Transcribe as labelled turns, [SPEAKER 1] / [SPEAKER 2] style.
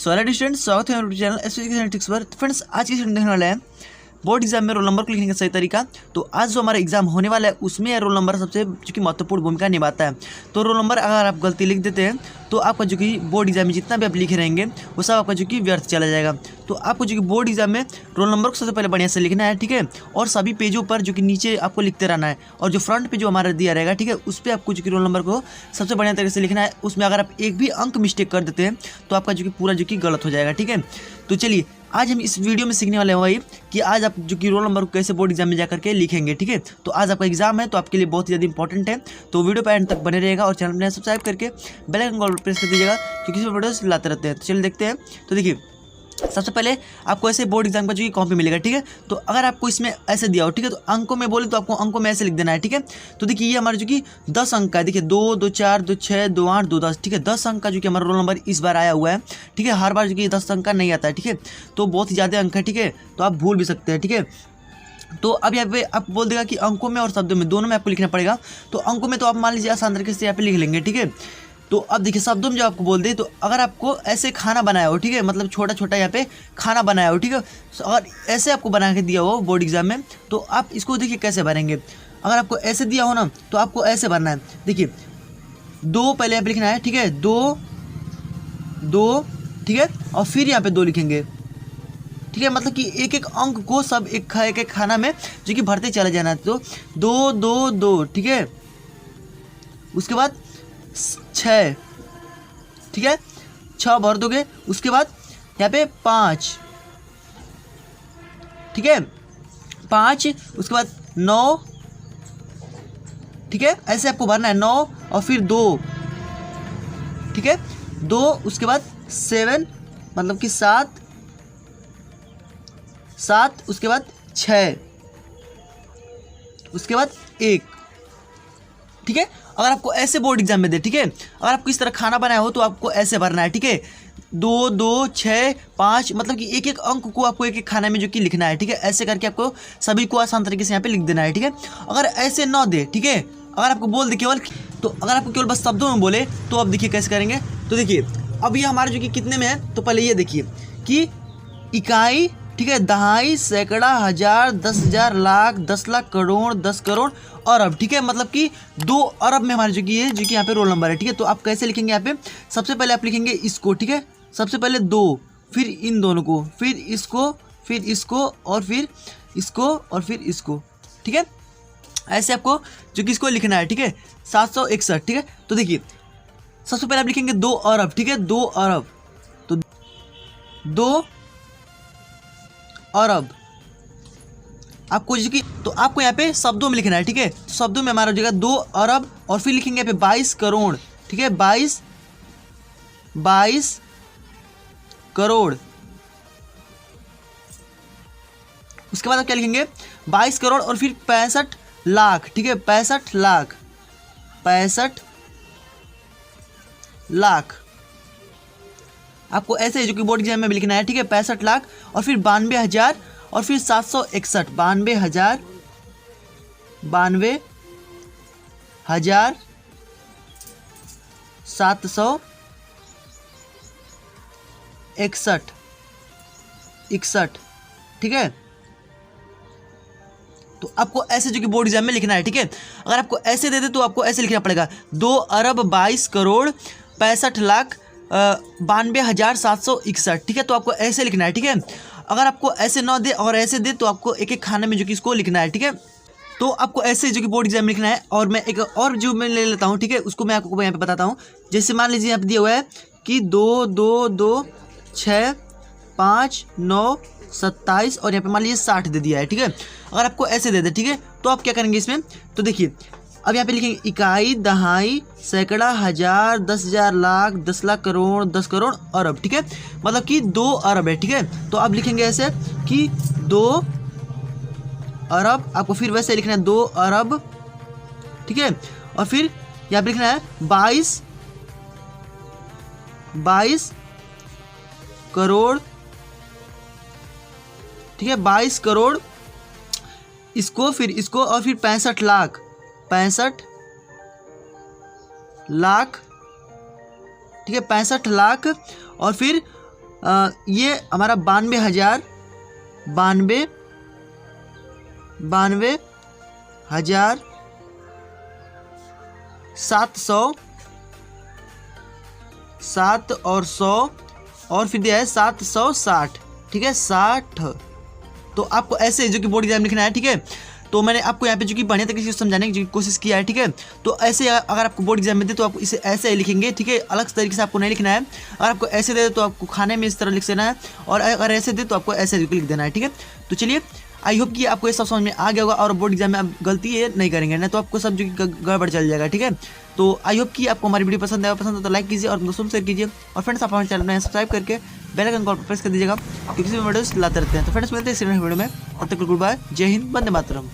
[SPEAKER 1] Hello students, स्वागत है हमारे चैनल एसपीएससी टिक्स पर। फ्रेंड्स, आज की स्टूडेंट देखने वाला है बोर्ड एग्जाम में रोल नंबर को लिखने का सही तरीका। तो आज जो हमारा एग्जाम होने वाला है उसमें रोल नंबर सबसे जो कि महत्वपूर्ण भूमिका निभाता है। तो रोल नंबर अगर आप गलती लिख देते हैं तो आपका जो कि बोर्ड एग्जाम में जितना भी आप लिखे रहेंगे वो सब आपका जो कि व्यर्थ चला जाएगा। तो आपको जो कि बोर्ड एग्जाम में रोल नंबर को सबसे पहले बढ़िया से लिखना है, ठीक है। और सभी पेजों पर जो कि नीचे आपको लिखते रहना है, और जो फ्रंट पे जो हमारा दिया रहेगा, ठीक है, उस पर आपको जो कि रोल नंबर को सबसे बढ़िया तरीके से लिखना है। उसमें अगर आप एक भी अंक मिस्टेक कर देते हैं तो आपका जो कि पूरा जो कि गलत हो जाएगा, ठीक है। तो चलिए आज हम इस वीडियो में सीखने वाले हैं वही कि आज आप जो कि रोल नंबर को कैसे बोर्ड एग्जाम में जाकर के लिखेंगे, ठीक है। तो आज आपका एग्जाम है तो आपके लिए बहुत ही ज़्यादा इंपॉर्टेंट है। तो वीडियो पर एंड तक बने रहेगा और चैनल में सब्सक्राइब करके बेल आइकन को प्रेस कर दीजिएगा क्योंकि इस वीडियो लाते रहते हैं। तो चलिए देखते हैं। तो देखिए, सबसे पहले आपको ऐसे बोर्ड एग्जाम का जो कि कॉपी मिलेगा, ठीक है। तो अगर आपको इसमें ऐसे दिया हो, ठीक है, तो अंकों में बोले तो आपको अंकों में ऐसे लिख देना है, ठीक है। तो देखिए ये हमारा जो कि 10 अंक का है। देखिए 2, 2, 4, 2, 6, 2, 8, 2, 10, ठीक है। 10 अंक का जो कि हमारा रोल नंबर इस बार आया हुआ है, ठीक है। हर बार जो कि 10 अंक का नहीं आता है, ठीक है। तो बहुत ही ज़्यादा अंक है, ठीक है। तो आप भूल भी सकते हैं, ठीक है। तो अब यहाँ पे आप बोल देगा कि अंकों में और शब्दों में दोनों में आपको लिखना पड़ेगा। तो अंकों में तो आप मान लीजिए आसान तरीके से यहाँ पे लिख लेंगे, ठीक है। तो अब देखिए शब्दों में जब आपको बोल दे, तो अगर आपको ऐसे खाना बनाया हो, ठीक है, मतलब छोटा छोटा यहाँ पे खाना बनाया हो, ठीक है, अगर ऐसे आपको बना के दिया हो बोर्ड एग्जाम में तो आप इसको देखिए कैसे भरेंगे। अगर आपको ऐसे दिया हो ना तो आपको ऐसे भरना है। देखिए 2 पहले यहाँ पे लिखना है, ठीक है, 2, 2, ठीक है, और फिर यहाँ पे 2 लिखेंगे, ठीक है। मतलब कि एक एक अंक को सब एक एक खाना में जो कि भरते चले जाना है। तो 2, 2, 2, ठीक है। उसके बाद 6, ठीक है, 6 भर दोगे। उसके बाद यहाँ पे 5, ठीक है, 5। उसके बाद 9, ठीक है, ऐसे आपको भरना है। 9 और फिर 2, ठीक है, 2। उसके बाद 7 मतलब कि 7, 7। उसके बाद 6, उसके बाद 1, ठीक है। अगर आपको ऐसे बोर्ड एग्जाम में दे, ठीक है, अगर आपको इस तरह खाना बनाया हो तो आपको ऐसे भरना है, ठीक है। 2, 2, 6, 5 मतलब कि एक एक अंक को आपको एक एक खाना में जो कि लिखना है, ठीक है। ऐसे करके आपको सभी को आसान तरीके से यहाँ पे लिख देना है, ठीक है। अगर ऐसे ना दे, ठीक है, अगर आपको बोल दे केवल, तो अगर आपको केवल बस शब्दों में बोले तो आप देखिए कैसे करेंगे। तो देखिए अब ये हमारे जो कि कितने में है, तो पहले ये देखिए कि इकाई, ठीक है, दहाई, सैकड़ा, हजार, 10,000, लाख, 10 लाख, करोड़, 10 करोड़, अरब, ठीक है। मतलब कि 2 अरब में हमारे जो कि ये जो कि यहाँ पे रोल नंबर है, ठीक है। तो आप कैसे लिखेंगे यहाँ पे, सबसे पहले आप लिखेंगे इसको, ठीक है, सबसे पहले 2, फिर इन दोनों को, फिर इसको, फिर इसको, और फिर इसको, और फिर इसको, ठीक है। ऐसे आपको जो कि इसको लिखना है, ठीक है। 761, ठीक है। तो देखिए सबसे पहले आप लिखेंगे 2 अरब, ठीक है, 2 अरब। तो 2 अरब आपको जो कि, तो आपको यहाँ पे शब्दों में लिखना है, ठीक है। तो शब्दों में हमारा हो जाएगा 2 अरब, और फिर लिखेंगे यहाँ पे 22 करोड़, ठीक है, 22 करोड़। उसके बाद आप क्या लिखेंगे, 22 करोड़ और फिर 65 लाख, ठीक है, 65 लाख, 65 लाख। आपको ऐसे जो कि बोर्ड एग्जाम में भी लिखना है, ठीक है, 65 लाख और फिर 92,000 और फिर 761, 92,000, 761, 61, ठीक है। तो आपको ऐसे जो कि बोर्ड एग्जाम में लिखना है, ठीक है। अगर आपको ऐसे दे दे तो आपको ऐसे लिखना पड़ेगा 2 अरब 22 करोड़ 65 लाख 92,761, ठीक है। तो आपको ऐसे लिखना है, ठीक है। अगर आपको ऐसे ना दे और ऐसे दे तो आपको एक एक खाने में जो कि इसको लिखना है, ठीक है। तो आपको ऐसे जो कि बोर्ड एग्जाम में लिखना है। और मैं एक और जो मैं ले लेता हूँ, ठीक है, उसको मैं आपको यहाँ पे बताता हूँ। जैसे मान लीजिए यहाँ पे दिया हुआ है कि 2, 2, 2, 6, 5, 9, 27 और यहाँ पे मान लीजिए 60 दे दिया है, ठीक है। अगर आपको ऐसे दे दे, ठीक है, तो आप क्या करेंगे इसमें, तो देखिए अब यहाँ पे लिखेंगे इकाई, दहाई, सैकड़ा, हजार, 10,000, लाख, 10 लाख, करोड़, 10 करोड़, अरब, ठीक है। मतलब कि 2 अरब है, ठीक है। तो आप लिखेंगे ऐसे कि 2 अरब, आपको फिर वैसे लिखना है 2 अरब, ठीक है। और फिर यहाँ पे लिखना है 22 करोड़, ठीक है, 22 करोड़, इसको फिर इसको और फिर 65 लाख, 65 लाख, ठीक है, 65 लाख और फिर ये हमारा 92,700 और 100 और फिर दिया है 760, ठीक है 60। तो आपको ऐसे जो कि बोर्ड एग्जाम लिखना है, ठीक है। तो मैंने आपको यहाँ पे जो कि बढ़िया तरीके से समझाने की कोशिश किया है, ठीक है। तो ऐसे अगर आपको बोर्ड एग्जाम में दे तो आप इसे ऐसे ही लिखेंगे, ठीक है, अलग तरीके से आपको नहीं लिखना है। अगर आपको ऐसे दे तो आपको खाने में इस तरह लिख देना है, और अगर ऐसे दे तो आपको ऐसे लिख देना है, ठीक है। तो चलिए, आई होप कि आपको ये सब समझ में आ गया होगा और बोर्ड एग्जाम में आप गलती ये नहीं करेंगे ना, तो आपको सब जो गड़बड़ चल जाएगा, ठीक है। तो आई होप कि आपको हमारी वीडियो पसंद है तो लाइक कीजिए और दोस्तों शेयर कीजिए, और फ्रेंड्स आप हमारे चैनल में सब्सक्राइब करके बेल आइकन कॉल पर प्रेस कर दीजिएगा, क्योंकि किसी भी वीडियोस लाते रहते हैं। तो फ्रेंड्स मिलते हैं इस वीडियो में, तब तक गुड बाय, जय हिंद, वंदे मातरम।